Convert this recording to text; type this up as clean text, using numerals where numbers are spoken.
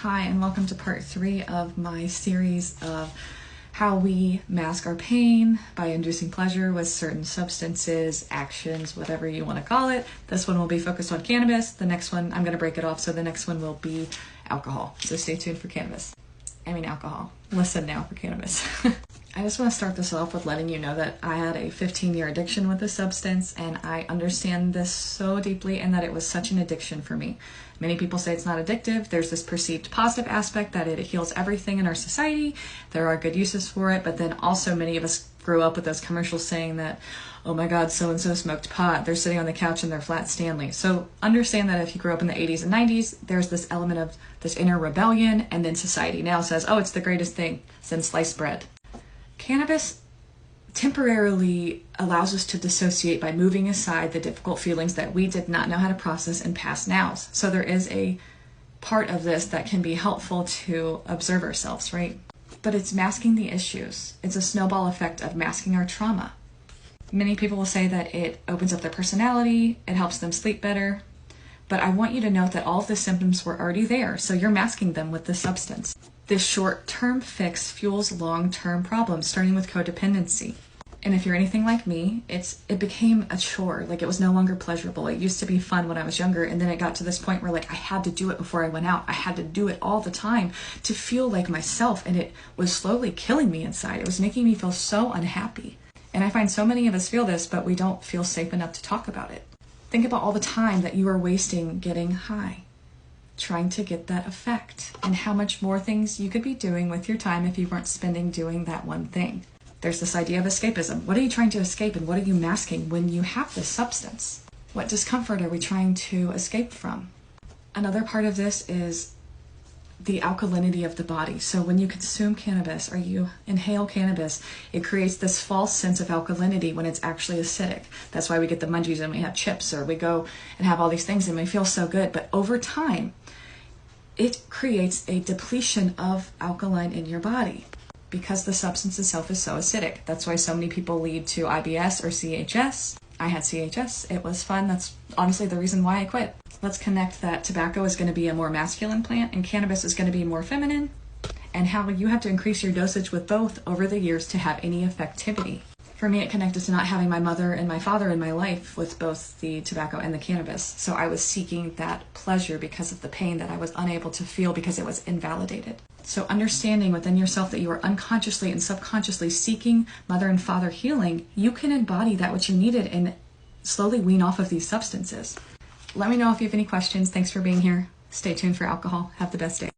Hi, and welcome to part 3 of my series of how we mask our pain by inducing pleasure with certain substances, actions, whatever you want to call it. This one will be focused on cannabis. The next one, I'm going to break it off, so the next one will be alcohol. So stay tuned for alcohol. Listen now for cannabis. I just want to start this off with letting you know that I had a 15-year addiction with this substance, and I understand this so deeply and that it was such an addiction for me. Many people say it's not addictive. There's this perceived positive aspect that it heals everything in our society. There are good uses for it, but then also many of us grew up with those commercials saying that, oh my God, so-and-so smoked pot. They're sitting on the couch in their flat Stanley. So understand that if you grew up in the 80s and 90s, there's this element of this inner rebellion, and then society now says, oh, it's the greatest thing since sliced bread. Cannabis temporarily allows us to dissociate by moving aside the difficult feelings that we did not know how to process in past nows. So there is a part of this that can be helpful to observe ourselves, right? But it's masking the issues. It's a snowball effect of masking our trauma. Many people will say that it opens up their personality, it helps them sleep better, but I want you to note that all of the symptoms were already there, so you're masking them with this substance. This short-term fix fuels long-term problems, starting with codependency. And if you're anything like me, it became a chore. Like, it was no longer pleasurable. It used to be fun when I was younger, and then it got to this point where, like, I had to do it before I went out. I had to do it all the time to feel like myself, and it was slowly killing me inside. It was making me feel so unhappy. And I find so many of us feel this, but we don't feel safe enough to talk about it. Think about all the time that you are wasting getting high, trying to get that effect, and how much more things you could be doing with your time if you weren't spending doing that one thing. There's this idea of escapism. What are you trying to escape, and what are you masking when you have this substance? What discomfort are we trying to escape from? Another part of this is the alkalinity of the body. So when you consume cannabis or you inhale cannabis, it creates this false sense of alkalinity when it's actually acidic. That's why we get the munchies and we have chips, or we go and have all these things and we feel so good. But over time, it creates a depletion of alkaline in your body because the substance itself is so acidic. That's why so many people lead to IBS or CHS. I had CHS. It was fun. That's honestly the reason why I quit. Let's connect that tobacco is going to be a more masculine plant and cannabis is going to be more feminine, and how you have to increase your dosage with both over the years to have any effectivity. For me, it connected to not having my mother and my father in my life with both the tobacco and the cannabis. So I was seeking that pleasure because of the pain that I was unable to feel because it was invalidated. So understanding within yourself that you are unconsciously and subconsciously seeking mother and father healing, you can embody that which you needed and slowly wean off of these substances. Let me know if you have any questions. Thanks for being here. Stay tuned for alcohol. Have the best day.